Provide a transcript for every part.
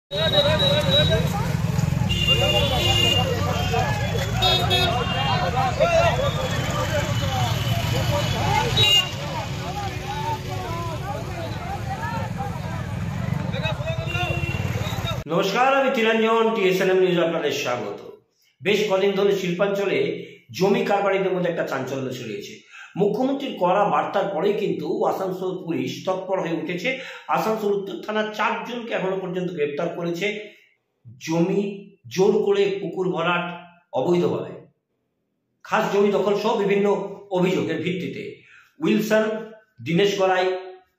নমস্কার, আমি তিরঞ্জন, TSNM news আপনাদের স্বাগত। বেশ কদিন ধরে শিল্পাঞ্চলে জমি কারবারিদের মধ্যে একটা চাঞ্চল্য ছড়িয়েছে। মুখ্যমন্ত্রীর কড়া বার্তার পরেই কিন্তু আসানসোল পুলিশ তৎপর হয়ে উঠেছে। আসানসোল উত্তর থানার 4 জনকে এখনো পর্যন্ত গ্রেপ্তার করেছে জমি জোর করে পুকুর ভরাট অবৈধভাবে, খাস জমি দখল সহ বিভিন্ন অভিযোগের ভিত্তিতে। উইলসন, দীনেশ গড়াই,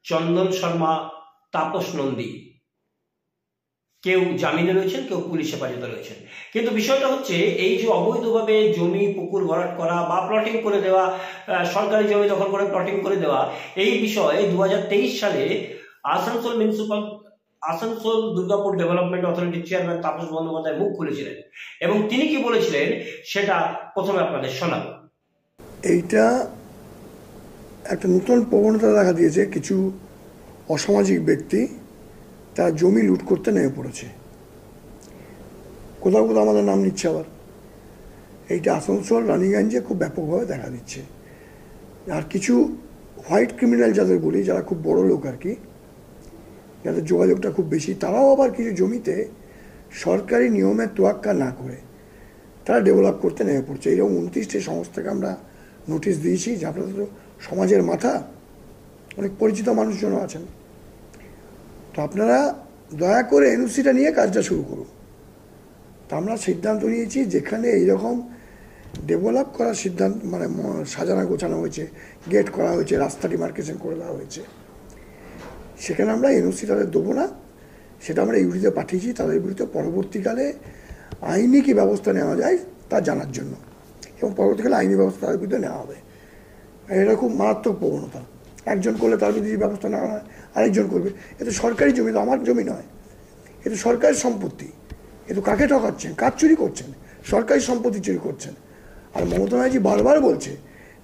চন্দন শর্মা, তাপস নন্দী কেউ জামিনে রয়েছেন, কেউ পুলিশ হেফাজতে রয়েছেন। কিন্তু বিষয়টা হচ্ছে, এই যে অবৈধভাবে জমি পুকুর ভরাট করা বা প্লটিং করে দেওয়া, সরকারি জমি দখল করে প্লটিং করে দেওয়া, এই বিষয়ে 2023 সালে আসানসোল দুর্গাপুর ডেভেলপমেন্ট অথরিটির চেয়ারম্যান তাপস বন্দ্যোপাধ্যায় মুখ খুলেছিলেন এবং তিনি কি বলেছিলেন সেটা প্রথমে আপনাদের শোনাব। এইটা একটা নতুন প্রবণতা দেখা দিয়েছে। কিছু অসামাজিক ব্যক্তি তার জমি লুট করতে নেমে পড়েছে। কোথাও কোথাও আমাদের নাম নিচ্ছে। আবার এইটা আসানসোল, রানীগঞ্জে খুব ব্যাপকভাবে দেখা দিচ্ছে। আর কিছু হোয়াইট ক্রিমিনাল যাদের বলি, যারা খুব বড় লোক আর কি, যাদের যোগাযোগটা খুব বেশি, তারাও আবার কিছু জমিতে সরকারি নিয়মের তোয়াক্কা না করে তারা ডেভেলপ করতে নেমে পড়ছে। এইরকম 29টি সংস্থাকে আমরা নোটিশ দিয়েছি যে আপনাদের তো সমাজের মাথা, অনেক পরিচিত মানুষজনও আছেন, তো আপনারা দয়া করে এনওসিটা নিয়ে কাজটা শুরু করুন। তা আমরা সিদ্ধান্ত নিয়েছি, যেখানে এইরকম ডেভেলপ করার সিদ্ধান্ত মানে সাজানো গোছানো হয়েছে, গেট করা হয়েছে, রাস্তা ডিমার্কেশন করে দেওয়া হয়েছে, সেখানে আমরা এনওসি তাদের দেবো না। সেটা আমরা ইউডিতে পাঠিয়েছি তাদের বিরুদ্ধে পরবর্তীকালে আইনি কী ব্যবস্থা নেওয়া যায় তা জানার জন্য, এবং পরবর্তীকালে আইনি ব্যবস্থা তাদের বিরুদ্ধে নেওয়া হবে। এটা খুব মারাত্মক প্রবণতা। একজন করলে তার বিরুদ্ধে ব্যবস্থা নেওয়া হয়, আরেকজন করবে। এ তো সরকারি জমি, তো আমার জমি নয়, এ তো সরকারি সম্পত্তি। এ তো কাকে ঠকাচ্ছেন, কাজ চুরি করছেন, সরকারি সম্পত্তি চুরি করছেন। আর মমতা ব্যানার্জি বারবার বলছে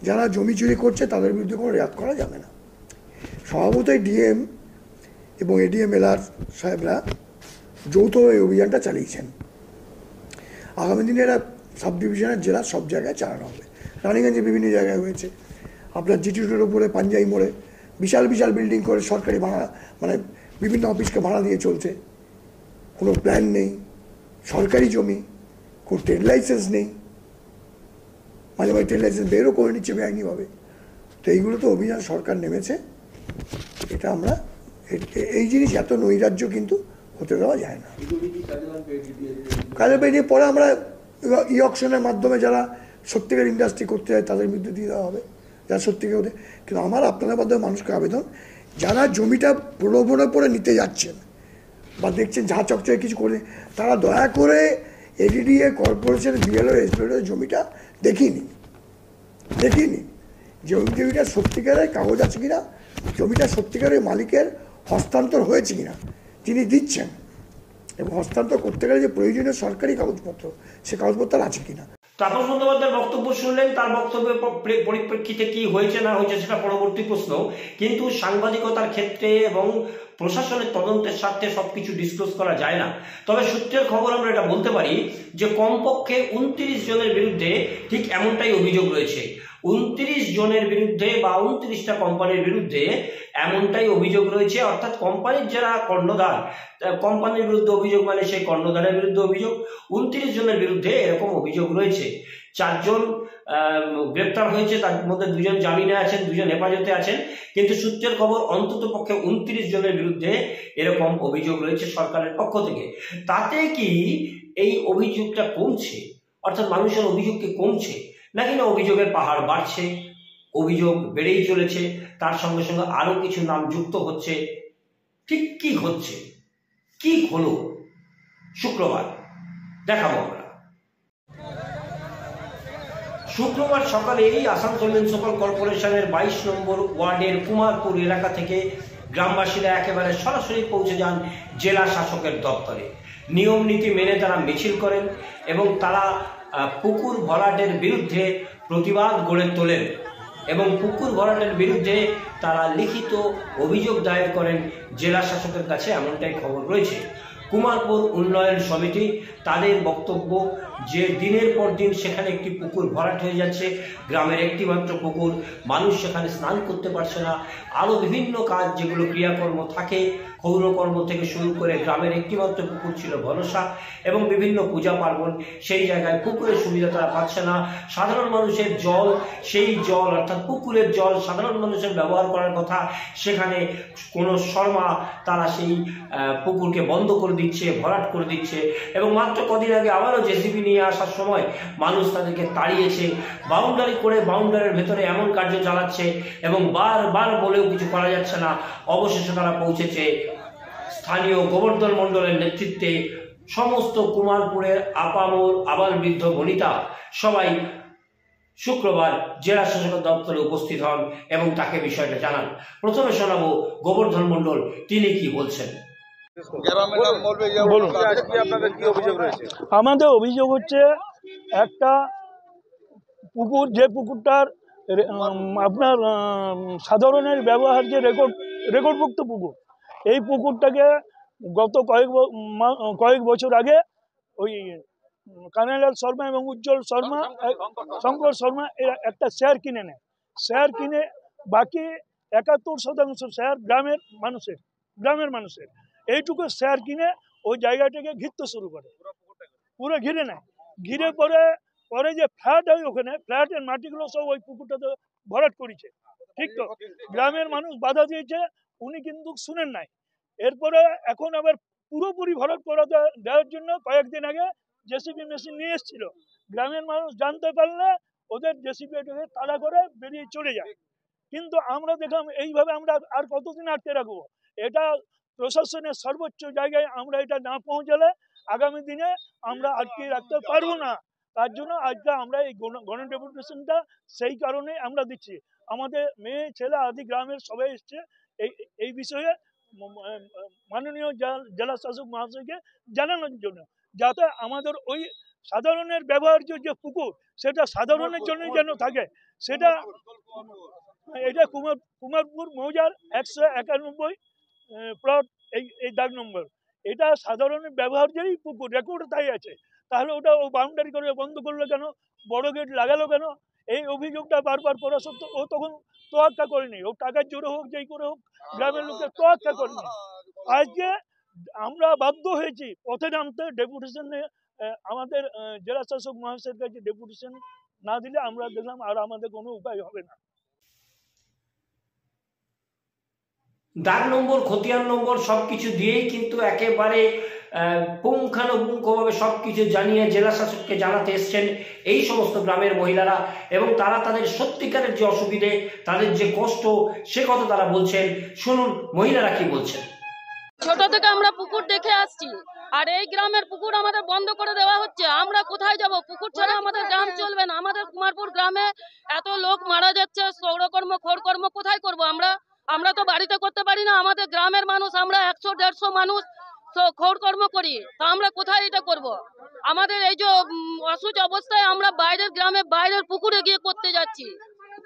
যারা জমি চুরি করছে তাদের বিরুদ্ধে কোনো রেয়াত করা যাবে না। স্বভাবতই ডিএম এবং এডিএম এলআর সাহেবরা যৌথ এই অভিযানটা চালিয়েছেন। আগামী দিনে এরা সাব ডিভিশনের জেলা সব জায়গায় চালানো হবে। রানীগঞ্জে বিভিন্ন জায়গায় হয়েছে। আপনার জিটি রোডের উপরে পাঞ্জাবি মোড়ে বিশাল বিশাল বিল্ডিং করে সরকারি ভাড়া, মানে বিভিন্ন অফিসকে ভাড়া দিয়ে চলছে। কোনো প্ল্যান নেই, সরকারি জমি, কোনো ট্রেড লাইসেন্স নেই, মাঝে মাঝে ট্রেড লাইসেন্স বেরও করে নিচ্ছে বেআইনিভাবে। তো এইগুলো তো অভিযান সরকার নেমেছে। এটা আমরা এই জিনিস এত নৈরাজ্য কিন্তু হতে দেওয়া যায় না। কাজে বেরিয়ে পরে আমরা ই অকশনের মাধ্যমে যারা সত্যিকার ইন্ডাস্ট্রি করতে যায় তাদের বিরুদ্ধে দিয়ে দেওয়া হবে, যারা সত্যিকার হতে। কিন্তু আমার আপনাদের মাধ্যমে মানুষকে আবেদন, যারা জমিটা প্রলোভনে পড়ে নিতে যাচ্ছেন বা দেখছেন যা চকচকে কিছু করে, তারা দয়া করে এডিডিএ কর্পোরেশন, বিএলও, এসবিএল জমিটা দেখিয়ে নিন যে ওই জমিটা সত্যিকারের কাগজ আছে কিনা, জমিটা সত্যিকারের মালিকের হস্তান্তর হয়েছে কিনা তিনি দিচ্ছেন, এবং হস্তান্তর করতে গেলে যে প্রয়োজনীয় সরকারি কাগজপত্র, সে কাগজপত্র আছে কিনা। তাপস বন্দ্যোপাধ্যায়ের বক্তব্য শুনলেন, তার বক্তব্যের পরিপ্রেক্ষিতে কি হয়েছে না হয়েছে সেটা পরবর্তী প্রশ্ন। কিন্তু সাংবাদিকতার ক্ষেত্রে এবং প্রশাসনের তদন্তের স্বার্থে সবকিছু ডিসক্লোজ করা যায় না। তবে সূত্রের খবর আমরা এটা বলতে পারি যে কমপক্ষে 29 জনের বিরুদ্ধে ঠিক এমনটাই অভিযোগ রয়েছে। 29 জনের বিরুদ্ধে বা 29টা কোম্পানির বিরুদ্ধে এমনটাই অভিযোগ রয়েছে। অর্থাৎ কোম্পানির যারা কর্ণধার, কোম্পানির বিরুদ্ধে অভিযোগ মানে সেই কর্ণধারের বিরুদ্ধে অভিযোগ। 29 জনের বিরুদ্ধে এরকম অভিযোগ রয়েছে। 4 জন গ্রেপ্তার হয়েছে, তার মধ্যে 2 জন জামিনে আছেন, 2 জন হেফাজতে আছেন। কিন্তু সূত্রের খবর অন্তত পক্ষে 29 জনের বিরুদ্ধে এরকম অভিযোগ রয়েছে সরকারের পক্ষ থেকে। তাতে কি এই অভিযোগটা কমছে, অর্থাৎ মানুষের অভিযোগ কি কমছে, নাকি না অভিযোগের পাহাড় বাড়ছে, অভিযোগ বেড়েই চলেছে, তার সঙ্গে সঙ্গে আরো কিছু নাম যুক্ত হচ্ছে? ঠিক কি হচ্ছে, কি হলো শুক্রবার দেখাবো আমরা। শুক্রবার সকালে আসানসোল মিউনিসিপাল কর্পোরেশনের 22 নম্বর ওয়ার্ডের কুমারপুর এলাকা থেকে গ্রামবাসীরা একেবারে সরাসরি পৌঁছে যান জেলা শাসকের দপ্তরে। নিয়ম নীতি মেনে তারা মিছিল করেন এবং তারা পুকুর ভরাটের বিরুদ্ধে প্রতিবাদ গড়ে তোলেন এবং পুকুর ভরাটের বিরুদ্ধে তারা লিখিত অভিযোগ দায়ের করেন জেলা শাসকের কাছে, এমনটাই খবর রয়েছে। কুমারপুর উন্নয়ন সমিতি তাদের বক্তব্য যে দিনের পর দিন সেখানে একটি পুকুর ভরাট হয়ে যাচ্ছে, গ্রামের একটিমাত্র পুকুর, মানুষ সেখানে স্নান করতে পারছে না, আরও বিভিন্ন কাজ যেগুলো ক্রিয়াকর্ম থাকে, ক্ষৌরকর্ম থেকে শুরু করে গ্রামের একটিমাত্র পুকুর ছিল ভরসা, এবং বিভিন্ন পূজা পার্বণ সেই জায়গায় পুকুরের সুবিধা তারা পাচ্ছে না। সাধারণ মানুষের জল, সেই জল অর্থাৎ পুকুরের জল সাধারণ মানুষের ব্যবহার করার কথা, সেখানে কোনো শর্মা তারা সেই পুকুরকে বন্ধ করে দিচ্ছে, ভরাট করে দিচ্ছে, এবং মাত্র কদিন আগে আবারও জেসিবি নিয়ে আসার সময় মানুষ তাদেরকে তাড়িয়েছে, বাউন্ডারি করে বাউন্ডারির ভেতরে এমন কার্য চালাচ্ছে এবং বারবার বলেও কিছু করা যাচ্ছে না। অবশেষে তারা পৌঁছেছে স্থানীয় গোবর্ধন মণ্ডলের নেতৃত্বে। সমস্ত কুমারপুরের আপামর আবাল বৃদ্ধ বনিতা সবাই শুক্রবার জেলা শাসক দপ্তরে উপস্থিত হন এবং তাকে বিষয়টা জানান। প্রথমে শোনাবো গোবর্ধন মণ্ডল, তিনি কি বলছেন। আমাদের অভিযোগ হচ্ছে একটা পুকুর, যে পুকুরটার আপনার সাধারণের ব্যবহার যে রেকর্ডভুক্ত পুকুর, এই পুকুরটাকে গত কয়েক বছর আগে ওই কানাইলাল শর্মা এবং উজ্জ্বল শর্মা, শঙ্কর শর্মা একটা শেয়ার কিনে নেয়। শেয়ার কিনে বাকি 71% শেয়ার গ্রামের মানুষের এইটুকু শেয়ার কিনে ওই জায়গাটাকে ঘিরতে শুরু করে, পুরো ঘিরে নেয়। ঘিরে পরে যে ফ্ল্যাট হয়, ওখানে ফ্ল্যাটের মাটিগুলো সব ওই পুকুরটাতে ভরাট করেছে। ঠিক তো, গ্রামের মানুষ বাধা দিয়েছে, উনি কিন্তু শুনেন নাই। এরপরে এখন আবার পুরোপুরি ভরাট করা দেওয়ার জন্য কয়েকদিন আগে জেসিবি মেশিন নিয়ে এসেছিল। গ্রামের মানুষ জানতে পারলে ওদের জেসিবিটাকে তাড়া করে বেরিয়ে চলে যায়। কিন্তু আমরা দেখলাম এইভাবে আমরা আর কতদিন আটকে রাখবো? এটা প্রশাসনের সর্বোচ্চ জায়গায় আমরা এটা না পৌঁছালে আগামী দিনে আমরা আটকে রাখতে পারবো না। তার জন্য আজকে আমরা এই গণ ডেপুটেশনটা সেই কারণে আমরা দিচ্ছি। আমাদের মেয়ে ছেলে আদি গ্রামের সবাই এসছে এই বিষয়ে মাননীয় জেলা শাসক মহাশয়কে জানানোর জন্য, যাতে আমাদের ওই সাধারণের ব্যবহার্য যে পুকুর সেটা সাধারণের জন্য যেন থাকে। সেটা এটা কুমারপুর মৌজার 191 প্লট, এই দাগ নম্বর, এটা সাধারণের ব্যবহার্যেরই পুকুর, রেকর্ড তাই আছে। তাহলে ওটা ও বাউন্ডারি করে বন্ধ করলো কেন, বড় গেট লাগালো কেন? এই অভিযোগটা বারবার করা সত্ত্বেও ও তখন তোয়াক্কা করেনি। ও টাকার জোরে হোক, যেই করে হোক, গ্রামের লোকের তোয়াক্কা করেনি। আজকে আমরা বাধ্য হয়েছি পথে নামতে। ডেপুটেশনে আমাদের জেলা শাসক মহাশয়ের কাছে ডেপুটেশন না দিলে আমরা দেখলাম আর আমাদের কোনো উপায় হবে না। দাগ নম্বর, খতিয়ান নম্বর সবকিছু দিয়েই কিন্তু একেবারে পুঙ্খানুপুঙ্খভাবে সবকিছু জানিয়ে জেলা শাসককে জানাতে এসছেন এই সমস্ত গ্রামের মহিলারা, এবং তারা তাদের সত্যিকারের যে অসুবিধে, তাদের যে কষ্ট, সে কথা তারা বলছেন। শুনুন মহিলারা কি বলছেন। ছোট থেকে আমরা পুকুর দেখে আসছি, আর এই গ্রামের পুকুর আমাদের বন্ধ করে দেওয়া হচ্ছে। আমরা কোথায় যাব? পুকুর ছাড়া আমাদের গ্রাম চলবে না। আমাদের কুমারপুর গ্রামে এত লোক মারা যাচ্ছে, সৌরকর্ম খোরকর্ম কোথায় করব আমরা তো বাড়িতে করতে পারি না। আমাদের গ্রামের মানুষ, আমরা 100-150 মানুষ খোরকর্ম করি, তা আমরা কোথায় এটা করব? আমাদের এই যে অসুস্থ অবস্থায় আমরা বাইরের গ্রামে, বাইরের পুকুরে গিয়ে করতে যাচ্ছি,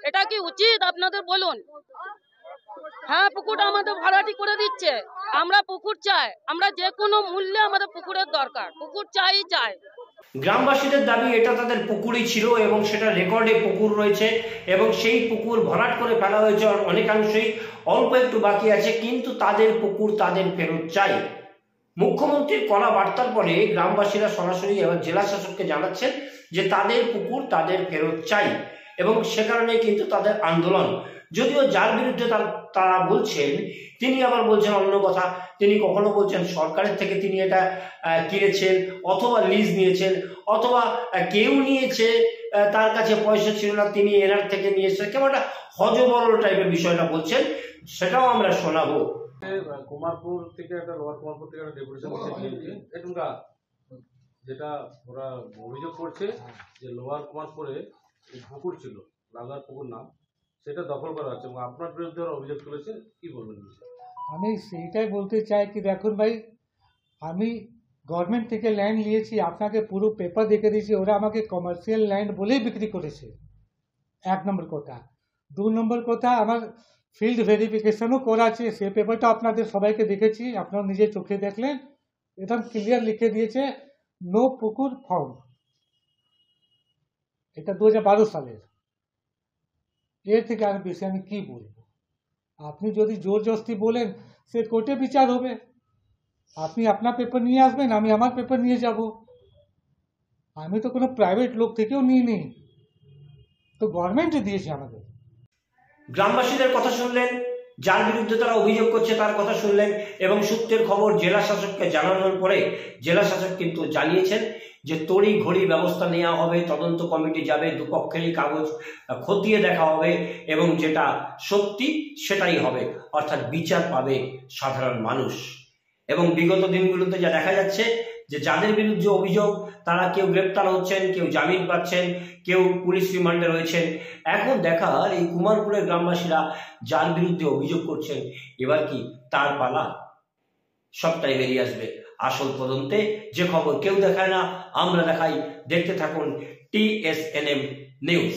এটা কি উচিত আপনাদের বলুন? হ্যাঁ, পুকুরটা আমাদের ভাড়াটি করে দিচ্ছে। আমরা পুকুর চাই, আমরা যে কোনো মূল্যে আমাদের পুকুরের দরকার, পুকুর চাই। গ্রামবাসীদের দাবি এটা তাদের পুকুরই ছিল এবং সেটা রেকর্ডে পুকুর রয়েছে, এবং সেই পুকুর ভরাট করে ফেলা হয়েছে অনেকাংশেই, অল্প একটু বাকি আছে, কিন্তু তাদের পুকুর তাদের ফেরত চাই। মুখ্যমন্ত্রীর কড়া বার্তার পরে গ্রামবাসীরা সরাসরি এবার জেলা শাসককে জানাচ্ছেন যে তাদের পুকুর তাদের ফেরত চাই, এবং সে কারণে কিন্তু তাদের আন্দোলন। যদিও যার বিরুদ্ধে তারা বলছেন, তিনি আবার বলছেন অন্য কথা। তিনি কখনো বলছেন সরকারের থেকে তিনি এটা কিনেছেন, অথবা লিজ নিয়েছেন, অথবা কেউ নিয়েছে, তার কাছে পয়সা ছিল না, তিনি এনার থেকে নিয়েছেন, কেমন একটা হজবরল টাইপের বিষয়টা বলছেন, সেটাও আমরা শোনাবো। কুমারপুর থেকে একটা লোয়ার কুমারপুর থেকে একটা ডেপুটেশন দিয়েছে, যেটা ওরা অভিযোগ করছে যে লোয়ার কুমারপুরে পুকুর ছিল, লাগার পুকুর নাম, সেটা দখল করা হচ্ছে, এবং আপনার বিরুদ্ধে ওরা অভিযোগ তুলেছে। কি বলবেন? আমি সেইটাই বলতে চাই কি দেখুন ভাই, আমি গভর্নমেন্ট থেকে ল্যান্ড নিয়েছি, আপনাকে পুরো পেপার দেখে দিয়েছি, ওরা আমাকে কমার্শিয়াল ল্যান্ড বলেই বিক্রি করেছে। 1 নম্বর কথা। 2 নম্বর কথা, আমার ফিল্ড ভেরিফিকেশনও করা আছে, সে পেপারটা আপনাদের সবাইকে দেখেছি, আপনারা নিজের চোখে দেখলেন। एकदम क्लियर लिखे दिए नो पुकुर फाउंड। এটা 2012 সালের। এর থেকে আর বেশি আমি কি বলবো? আপনি যদি জোর জবরদস্তি বলেন সে কোর্টে বিচার হবে। আপনি আপনার পেপার নিয়ে আসবেন, আমি আমার পেপার নিয়ে যাব। আমি তো কোনো প্রাইভেট লোক থেকেও নিয়ে নিই, তো গভর্নমেন্টই দিয়েছে আমাদের। গ্রামবাসীদের কথা শুনলেন, যার বিরুদ্ধে তারা অভিযোগ করছে তার কথা শুনলেন, এবং সূত্রের খবর জেলা শাসককে জানানোর পরে জেলা শাসক কিন্তু জানিয়েছেন যে তড়ি ঘড়ি ব্যবস্থা নেওয়া হবে, তদন্ত কমিটি যাবে, দুপক্ষেরই কাগজ খতিয়ে দেখা হবে এবং যেটা সত্যি সেটাই হবে, অর্থাৎ বিচার পাবে সাধারণ মানুষ। এবং বিগত দিনগুলোতে যা দেখা যাচ্ছে যে যাদের বিরুদ্ধে অভিযোগ তারা কেউ গ্রেপ্তার হচ্ছেন, কেউ জামিন পাচ্ছেন, কেউ পুলিশ রিমান্ডে রয়েছেন। এখন দেখার এই কুমারপুরের গ্রামবাসীরা যার বিরুদ্ধে অভিযোগ করছেন এবার কি তার পালা? সবটাই বেরিয়ে আসবে আসল তদন্তে। যে খবর কেউ দেখায় না আমরা দেখাই, দেখতে থাকুন TSNM নিউজ।